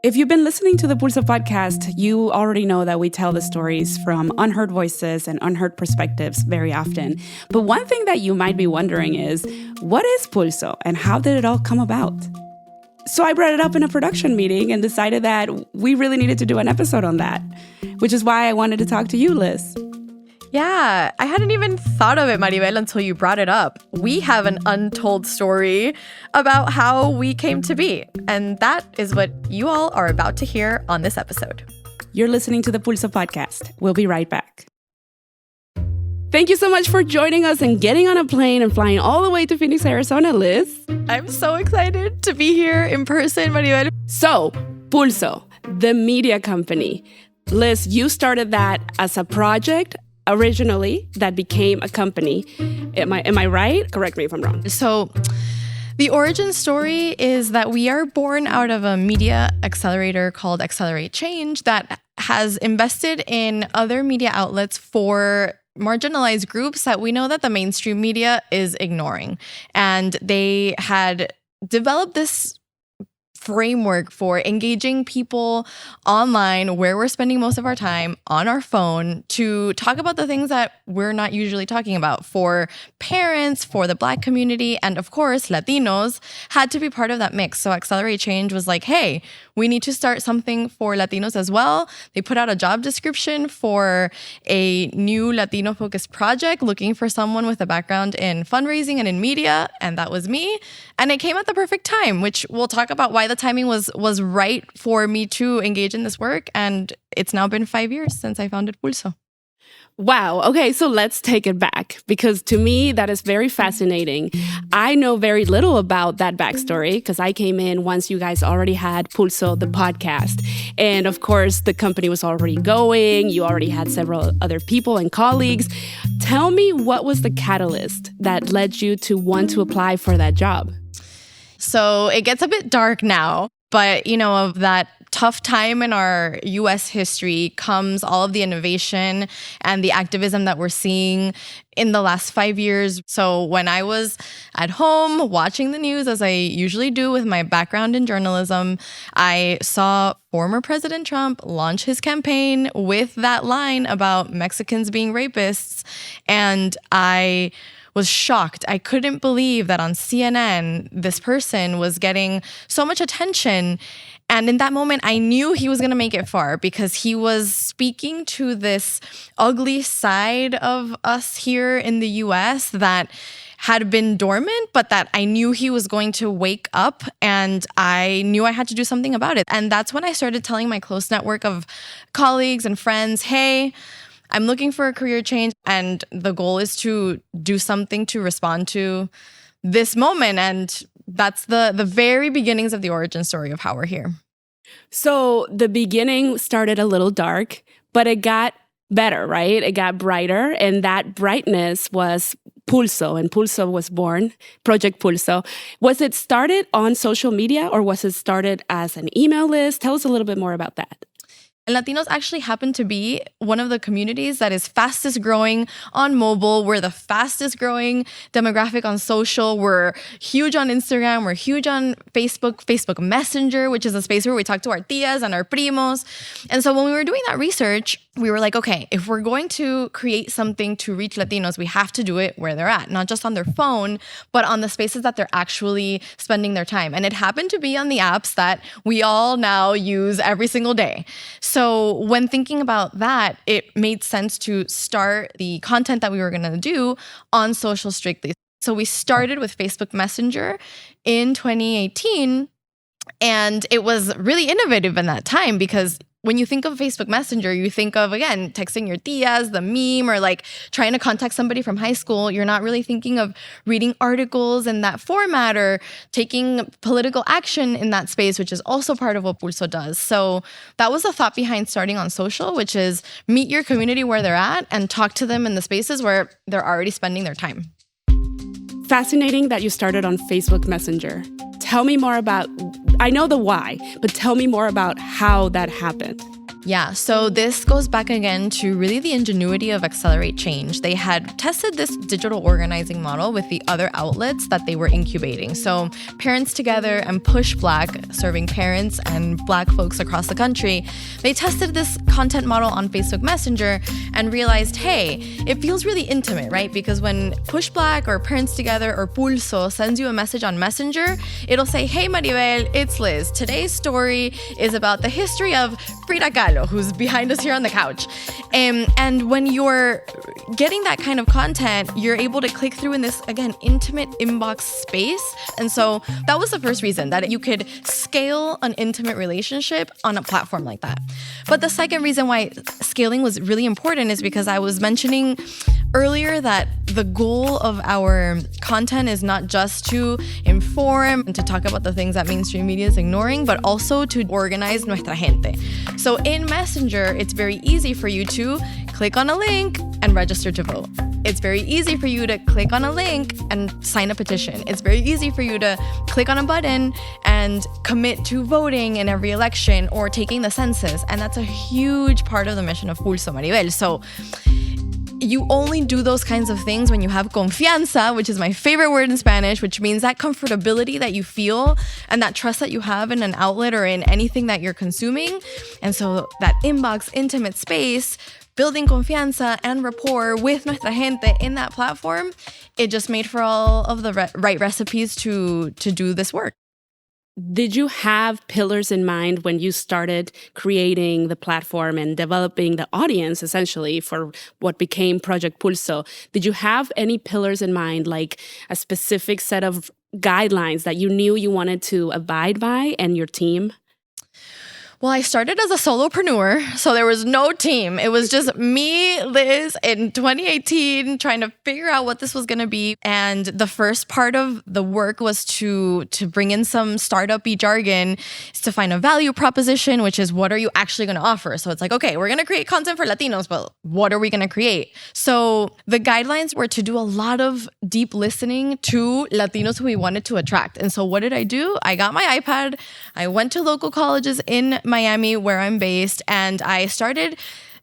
If you've been listening to the Pulso podcast, you already know that we tell the stories from unheard voices and unheard perspectives very often. But one thing that you might be wondering is, what is Pulso and how did it all come about? So I brought it up in a production meeting and decided that we really needed to do an episode on that, which is why I wanted to talk to you, Liz. Yeah, I hadn't even thought of it, Maribel, until you brought it up. We have an untold story about how we came to be. And that is what you all are about to hear on this episode. You're listening to the Pulso podcast. We'll be right back. Thank you so much for joining us and getting on a plane and flying all the way to Phoenix, Arizona, Liz. I'm so excited to be here in person, Maribel. So, Pulso, the media company. Liz, you started that as a project originally that became a company. Am I right? Correct me if I'm wrong. So the origin story is that we are born out of a media accelerator called Accelerate Change that has invested in other media outlets for marginalized groups that we know that the mainstream media is ignoring. And they had developed this framework for engaging people online where we're spending most of our time on our phone to talk about the things that we're not usually talking about. For parents, for the Black community, and of course, Latinos had to be part of that mix. So Accelerate Change was like, hey, we need to start something for Latinos as well. They put out a job description for a new Latino-focused project looking for someone with a background in fundraising and in media, and that was me. And it came at the perfect time, which we'll talk about why the timing was right for me to engage in this work. And it's now been 5 years since I founded Pulso. Wow. Okay, so let's take it back because to me, that is very fascinating. I know very little about that backstory because I came in once you guys already had Pulso, the podcast. And of course, the company was already going. You already had several other people and colleagues. Tell me, what was the catalyst that led you to want to apply for that job? So it gets a bit dark now, but of that tough time in our U.S. history comes all of the innovation and the activism that we're seeing in the last 5 years. So when I was at home watching the news, as I usually do with my background in journalism, I saw former President Trump launch his campaign with that line about Mexicans being rapists. And I was shocked. I couldn't believe that on CNN, this person was getting so much attention. And in that moment, I knew he was going to make it far because he was speaking to this ugly side of us here in the US that had been dormant, but that I knew he was going to wake up, and I knew I had to do something about it. And that's when I started telling my close network of colleagues and friends, hey, I'm looking for a career change, and the goal is to do something to respond to this moment. And that's the very beginnings of the origin story of how we're here. So the beginning started a little dark, but it got better, right? It got brighter, and that brightness was Pulso, and Pulso was born, Project Pulso. Was it started on social media, or was it started as an email list? Tell us a little bit more about that. And Latinos actually happen to be one of the communities that is fastest growing on mobile. We're the fastest growing demographic on social. We're huge on Instagram. We're huge on Facebook Messenger, which is a space where we talk to our tias and our primos. And so when we were doing that research, we were like, okay, if we're going to create something to reach Latinos, we have to do it where they're at, not just on their phone, but on the spaces that they're actually spending their time. And it happened to be on the apps that we all now use every single day. So when thinking about that, it made sense to start the content that we were going to do on social strictly. So we started with Facebook Messenger in 2018, and it was really innovative in that time because when you think of Facebook Messenger, you think of, again, texting your tias, the meme, or like trying to contact somebody from high school. You're not really thinking of reading articles in that format or taking political action in that space, which is also part of what Pulso does. So that was the thought behind starting on social, which is meet your community where they're at and talk to them in the spaces where they're already spending their time. Fascinating that you started on Facebook Messenger. Tell me more about, I know the why, but tell me more about how that happened. Yeah, so this goes back again to really the ingenuity of Accelerate Change. They had tested this digital organizing model with the other outlets that they were incubating. So Parents Together and Push Black, serving parents and Black folks across the country, they tested this content model on Facebook Messenger and realized, hey, it feels really intimate, right? Because when Push Black or Parents Together or Pulso sends you a message on Messenger, it'll say, hey Maribel, it's Liz. Today's story is about the history of Frida Kahlo, who's behind us here on the couch. And when you're getting that kind of content, you're able to click through in this, again, intimate inbox space. And so that was the first reason that you could scale an intimate relationship on a platform like that. But the second reason why scaling was really important is because I was mentioning earlier that the goal of our content is not just to inform and to talk about the things that mainstream media is ignoring, but also to organize nuestra gente. So in Messenger, it's very easy for you to click on a link and register to vote. It's very easy for you to click on a link and sign a petition. It's very easy for you to click on a button and commit to voting in every election or taking the census. And that's a huge part of the mission of Pulso, Maribel. So you only do those kinds of things when you have confianza, which is my favorite word in Spanish, which means that comfortability that you feel and that trust that you have in an outlet or in anything that you're consuming. And so that inbox, intimate space, building confianza and rapport with nuestra gente in that platform, it just made for all of the right recipes to do this work. Did you have pillars in mind when you started creating the platform and developing the audience, essentially, for what became Project Pulso? Did you have any pillars in mind, like a specific set of guidelines that you knew you wanted to abide by and your team? Well, I started as a solopreneur, so there was no team. It was just me, Liz, in 2018, trying to figure out what this was going to be. And the first part of the work was to bring in some startup-y jargon, is to find a value proposition, which is what are you actually going to offer? So it's like, okay, we're going to create content for Latinos, but what are we going to create? So the guidelines were to do a lot of deep listening to Latinos who we wanted to attract. And so what did I do? I got my iPad. I went to local colleges in Miami, where I'm based, and I started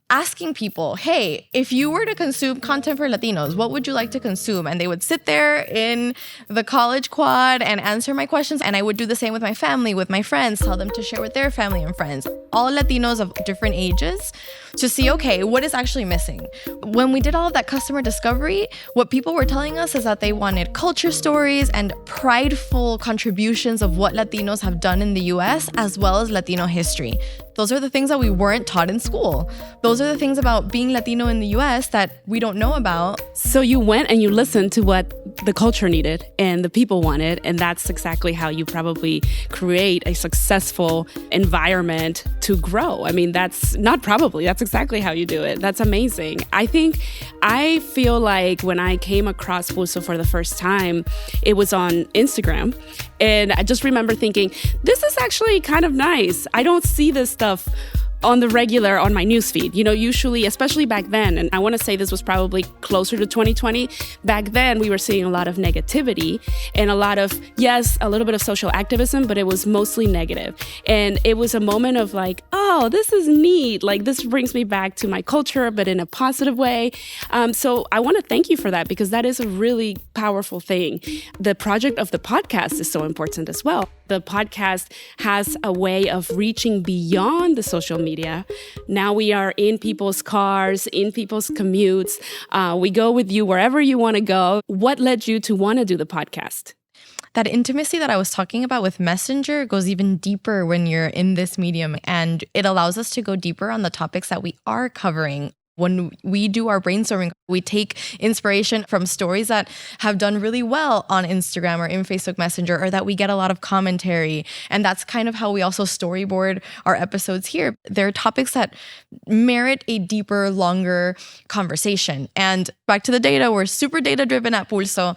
asking people, hey, if you were to consume content for Latinos, what would you like to consume? And they would sit there in the college quad and answer my questions. And I would do the same with my family, with my friends, tell them to share with their family and friends, all Latinos of different ages, to see, okay, what is actually missing? When we did all of that customer discovery, what people were telling us is that they wanted culture stories and prideful contributions of what Latinos have done in the US, as well as Latino history. Those are the things that we weren't taught in school. Those are the things about being Latino in the US that we don't know about. So you went and you listened to what the culture needed and the people wanted, and that's exactly how you probably create a successful environment to grow. I mean, that's exactly how you do it. That's amazing. I feel like when I came across Pulso for the first time, it was on Instagram. And I just remember thinking, this is actually kind of nice. I don't see this stuff on the regular on my newsfeed. You know, usually, especially back then, and I want to say this was probably closer to 2020, back then we were seeing a lot of negativity and a lot of, yes, a little bit of social activism, but it was mostly negative. And it was a moment of like, oh, this is neat. Like, this brings me back to my culture, but in a positive way. So I want to thank you for that, because that is a really powerful thing. The project of the podcast is so important as well. The podcast has a way of reaching beyond the social media. Now we are in people's cars, in people's commutes. We go with you wherever you want to go. What led you to want to do the podcast? That intimacy that I was talking about with Messenger goes even deeper when you're in this medium, and it allows us to go deeper on the topics that we are covering. When we do our brainstorming, we take inspiration from stories that have done really well on Instagram or in Facebook Messenger, or that we get a lot of commentary. And that's kind of how we also storyboard our episodes here. There are topics that merit a deeper, longer conversation. And back to the data, we're super data-driven at Pulso.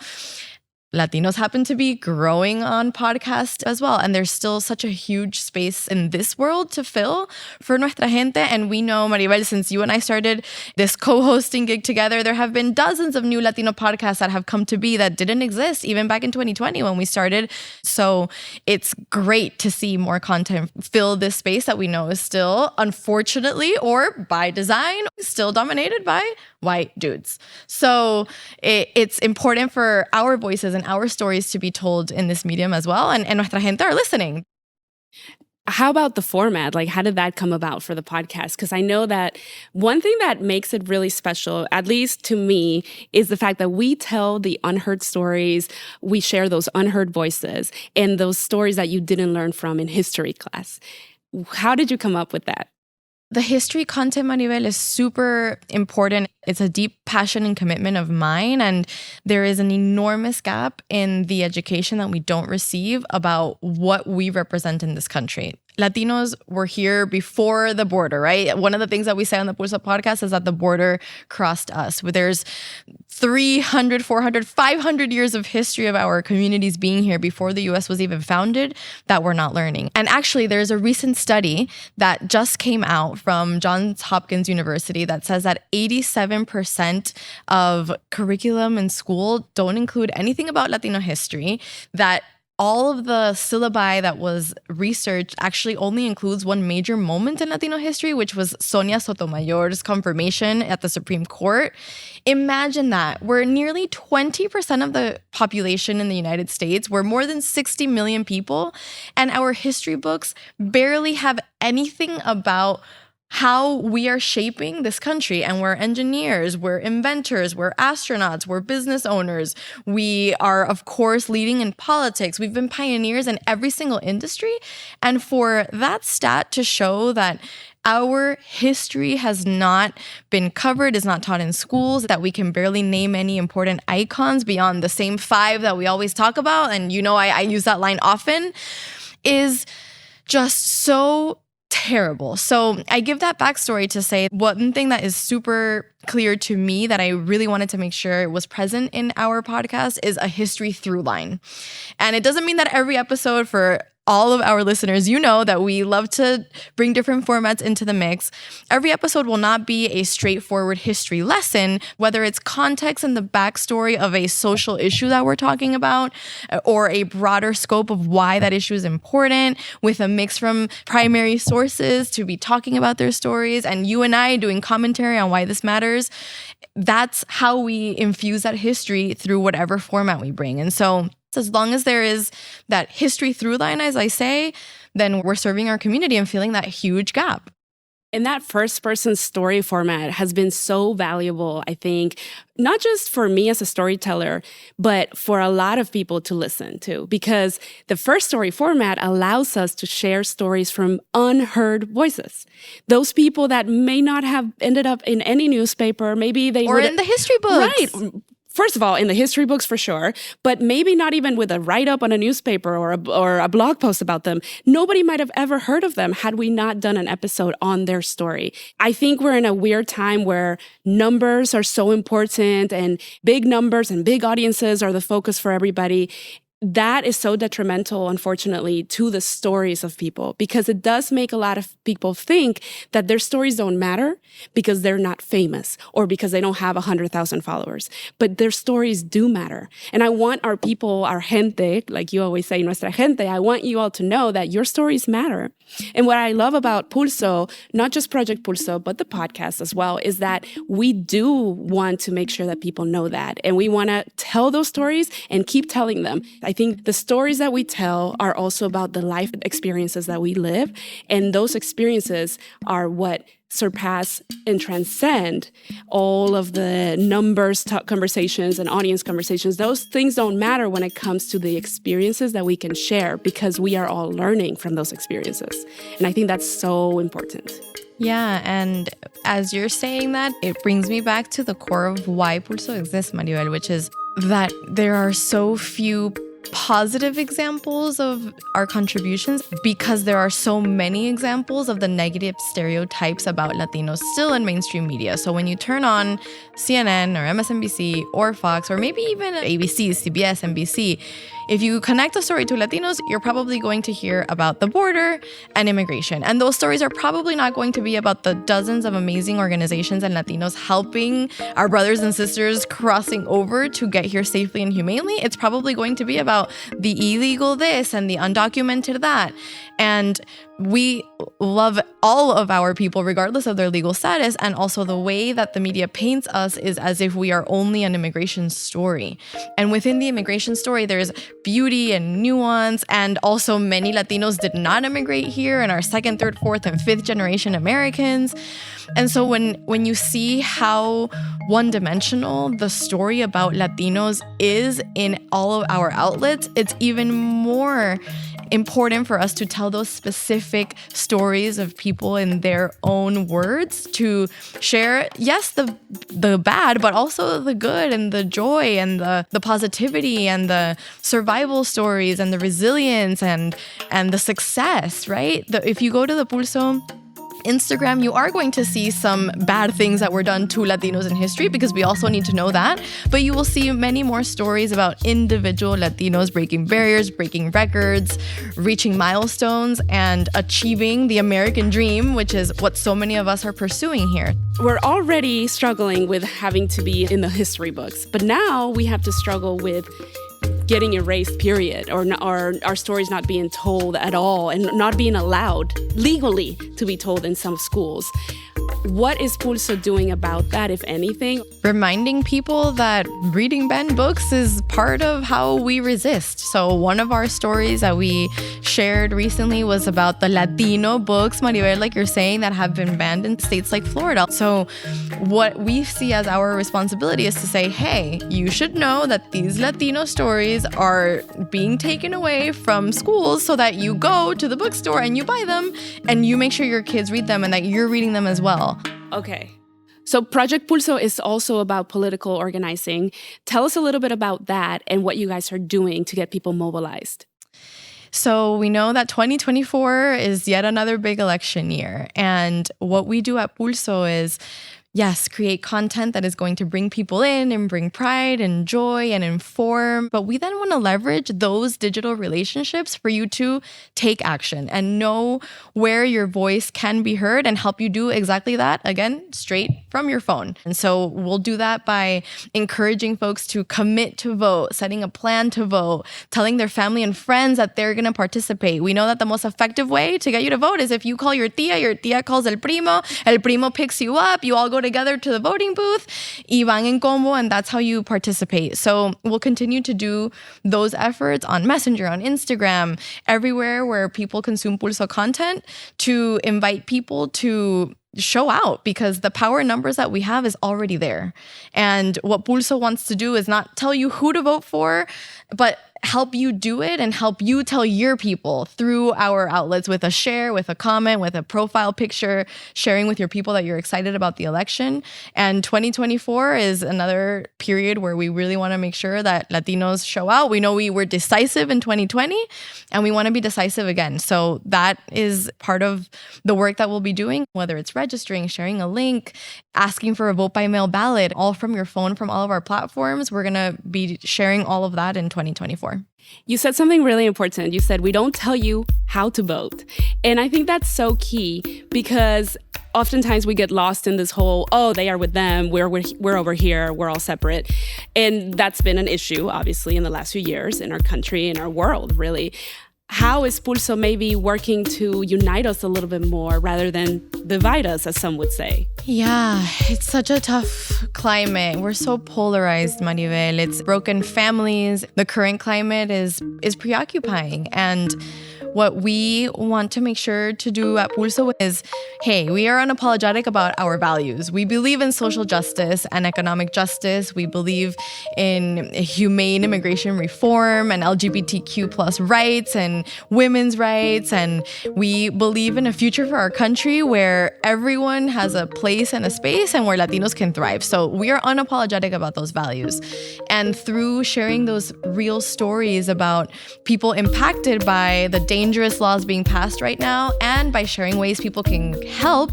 Latinos happen to be growing on podcast as well. And there's still such a huge space in this world to fill for Nuestra Gente. And we know, Maribel, since you and I started this co-hosting gig together, there have been dozens of new Latino podcasts that have come to be that didn't exist even back in 2020 when we started. So it's great to see more content fill this space that we know is still, unfortunately, or by design, still dominated by white dudes. So it's important for our voices and our stories to be told in this medium as well. And Nuestra Gente are listening. How about the format? Like, how did that come about for the podcast? Because I know that one thing that makes it really special, at least to me, is the fact that we tell the unheard stories. We share those unheard voices and those stories that you didn't learn from in history class. How did you come up with that? The history content, Maribel, is super important. It's a deep passion and commitment of mine. And there is an enormous gap in the education that we don't receive about what we represent in this country. Latinos were here before the border, right? One of the things that we say on the Pulso podcast is that the border crossed us. There's 300, 400, 500 years of history of our communities being here before the U.S. was even founded that we're not learning. And actually, there's a recent study that just came out from Johns Hopkins University that says that 87% of curriculum in school don't include anything about Latino history, that all of the syllabi that was researched actually only includes one major moment in Latino history, which was Sonia Sotomayor's confirmation at the Supreme Court. Imagine that. We're nearly 20% of the population in the United States. We're more than 60 million people. And our history books barely have anything about how we are shaping this country. And we're engineers, we're inventors, we're astronauts, we're business owners. We are, of course, leading in politics. We've been pioneers in every single industry. And for that stat to show that our history has not been covered, is not taught in schools, that we can barely name any important icons beyond the same 5 that we always talk about, and you know I use that line often, is just so terrible. So I give that backstory to say one thing that is super clear to me that I really wanted to make sure was present in our podcast is a history through line. And it doesn't mean that every episode, for all of our listeners, you know that we love to bring different formats into the mix. Every episode will not be a straightforward history lesson, whether it's context and the backstory of a social issue that we're talking about, or a broader scope of why that issue is important, with a mix from primary sources to be talking about their stories, and you and I doing commentary on why this matters. That's how we infuse that history through whatever format we bring. And so as long as there is that history through line, as I say, then we're serving our community and filling that huge gap. And that first person story format has been so valuable, I think, not just for me as a storyteller, but for a lot of people to listen to, because the first story format allows us to share stories from unheard voices. Those people that may not have ended up in any newspaper, maybe they or in the history books. Right. First of all, in the history books for sure, but maybe not even with a write-up on a newspaper or a blog post about them. Nobody might have ever heard of them had we not done an episode on their story. I think we're in a weird time where numbers are so important and big numbers and big audiences are the focus for everybody. That is so detrimental, unfortunately, to the stories of people, because it does make a lot of people think that their stories don't matter because they're not famous or because they don't have 100,000 followers. But their stories do matter. And I want our people, our gente, like you always say, nuestra gente, I want you all to know that your stories matter. And what I love about Pulso, not just Project Pulso, but the podcast as well, is that we do want to make sure that people know that. And we want to tell those stories and keep telling them. I think the stories that we tell are also about the life experiences that we live. And those experiences are what surpass and transcend all of the numbers conversations and audience conversations. Those things don't matter when it comes to the experiences that we can share, because we are all learning from those experiences. And I think that's so important. Yeah, and as you're saying that, it brings me back to the core of why Pulso exists, Maribel, which is that there are so few positive examples of our contributions because there are so many examples of the negative stereotypes about Latinos still in mainstream media. So when you turn on CNN or MSNBC or Fox or maybe even ABC, CBS, NBC, if you connect a story to Latinos, you're probably going to hear about the border and immigration. And those stories are probably not going to be about the dozens of amazing organizations and Latinos helping our brothers and sisters crossing over to get here safely and humanely. It's probably going to be about the illegal this and the undocumented that. And we love all of our people, regardless of their legal status. And also the way that the media paints us is as if we are only an immigration story. And within the immigration story, there's beauty and nuance. And also many Latinos did not immigrate here and are second, third, fourth, and fifth generation Americans. And so when you see how one-dimensional the story about Latinos is in all of our outlets, it's even more important for us to tell those specific stories of people in their own words, to share, yes, the bad, but also the good and the joy and the positivity and the survival stories and the resilience and the success, right? If you go to the Pulso Instagram, you are going to see some bad things that were done to Latinos in history, because we also need to know that. But you will see many more stories about individual Latinos breaking barriers, breaking records, reaching milestones, and achieving the American dream, which is what so many of us are pursuing here. We're already struggling with having to be in the history books, but now we have to struggle with getting erased, period, or our stories not being told at all and not being allowed legally to be told in some schools. What is Pulso doing about that, if anything? Reminding people that reading banned books is part of how we resist. So one of our stories that we shared recently was about the Latino books, Maribel, like you're saying, that have been banned in states like Florida. So what we see as our responsibility is to say, hey, you should know that these Latino stories are being taken away from schools so that you go to the bookstore and you buy them and you make sure your kids read them and that you're reading them as well. Okay. So Project Pulso is also about political organizing. Tell us a little bit about that and what you guys are doing to get people mobilized. So we know that 2024 is yet another big election year. And what we do at Pulso is, yes, create content that is going to bring people in and bring pride and joy and inform. But we then want to leverage those digital relationships for you to take action and know where your voice can be heard and help you do exactly that, again, straight from your phone. And so we'll do that by encouraging folks to commit to vote, setting a plan to vote, telling their family and friends that they're going to participate. We know that the most effective way to get you to vote is if you call your tia calls el primo picks you up, you all go together to the voting booth, y van en combo, and that's how you participate. So we'll continue to do those efforts on Messenger, on Instagram, everywhere where people consume Pulso content, to invite people to show out, because the power in numbers that we have is already there. And what Pulso wants to do is not tell you who to vote for, but help you do it and help you tell your people through our outlets, with a share, with a comment, with a profile picture, sharing with your people that you're excited about the election. And 2024 is another period where we really want to make sure that Latinos show out. We know we were decisive in 2020 and we want to be decisive again. So that is part of the work that we'll be doing, whether it's registering, sharing a link, asking for a vote by mail ballot, all from your phone, from all of our platforms. We're going to be sharing all of that in 2024. You said something really important. You said we don't tell you how to vote. And I think that's so key, because oftentimes we get lost in this whole, oh, they are with them, we're over here, we're all separate. And that's been an issue, obviously, in the last few years in our country, in our world, really. How is Pulso maybe working to unite us a little bit more rather than divide us, as some would say? Yeah, it's such a tough climate. We're so polarized, Maribel. It's broken families. The current climate is preoccupying. And what we want to make sure to do at Pulso is, hey, we are unapologetic about our values. We believe in social justice and economic justice. We believe in humane immigration reform and LGBTQ plus rights and women's rights. And we believe in a future for our country where everyone has a place and a space and where Latinos can thrive. So we are unapologetic about those values. And through sharing those real stories about people impacted by the dangerous laws being passed right now, and by sharing ways people can help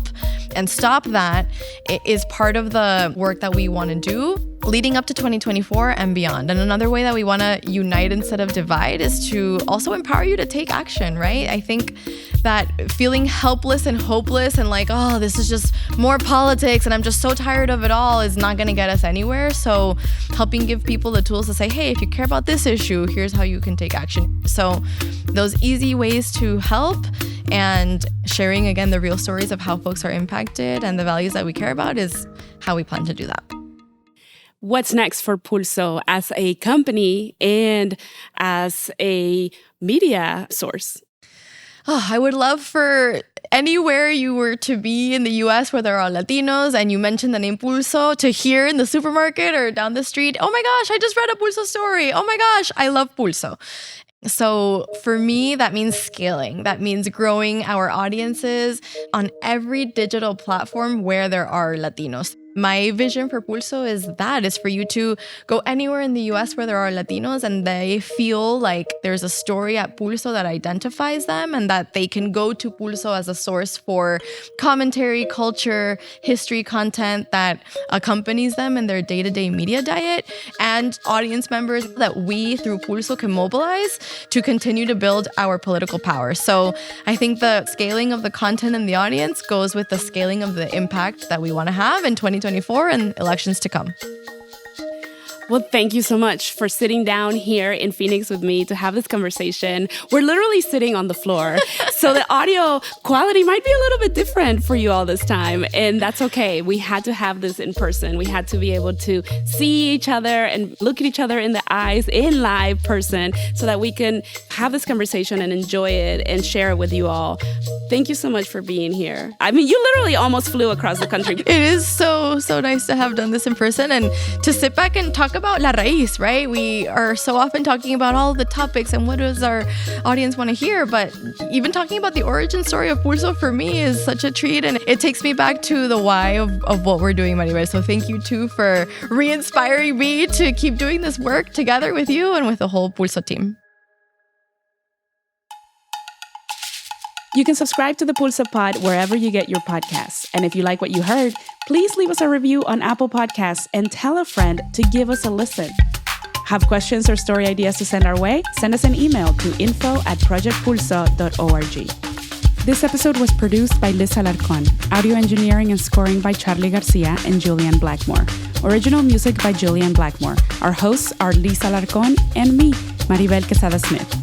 and stop that, it is part of the work that we want to do leading up to 2024 and beyond. And another way that we want to unite instead of divide is to also empower you to take action, right? I think that feeling helpless and hopeless and like, oh, this is just more politics and I'm just so tired of it all is not going to get us anywhere. So helping give people the tools to say, hey, if you care about this issue, here's how you can take action. So those easy ways to help and sharing, again, the real stories of how folks are impacted and the values that we care about is how we plan to do that. What's next for Pulso as a company and as a media source? Oh, I would love for anywhere you were to be in the US where there are Latinos and you mentioned the name Pulso to hear in the supermarket or down the street, oh my gosh, I just read a Pulso story. Oh my gosh, I love Pulso. So for me, that means scaling. That means growing our audiences on every digital platform where there are Latinos. My vision for Pulso is for you to go anywhere in the US where there are Latinos and they feel like there's a story at Pulso that identifies them and that they can go to Pulso as a source for commentary, culture, history content that accompanies them in their day-to-day media diet, and audience members that we through Pulso can mobilize to continue to build our political power. So I think the scaling of the content and the audience goes with the scaling of the impact that we want to have in 2024 and elections to come. Well, thank you so much for sitting down here in Phoenix with me to have this conversation. We're literally sitting on the floor, so the audio quality might be a little bit different for you all this time, and that's okay. We had to have this in person. We had to be able to see each other and look at each other in the eyes in live person so that we can have this conversation and enjoy it and share it with you all. Thank you so much for being here. I mean, you literally almost flew across the country. It is so nice to have done this in person and to sit back and talk about La Raíz, right? We are so often talking about all the topics and what does our audience want to hear, but even talking about the origin story of Pulso for me is such a treat, and it takes me back to the why of what we're doing, Maribel. So thank you too for re-inspiring me to keep doing this work together with you and with the whole Pulso team. You can subscribe to the Pulso Pod wherever you get your podcasts. And if you like what you heard, please leave us a review on Apple Podcasts and tell a friend to give us a listen. Have questions or story ideas to send our way? Send us an email to info@projectpulso.org. This episode was produced by Liz Alarcón, audio engineering and scoring by Charlie Garcia and Julian Blackmore. Original music by Julian Blackmore. Our hosts are Liz Alarcón and me, Maribel Quesada Smith.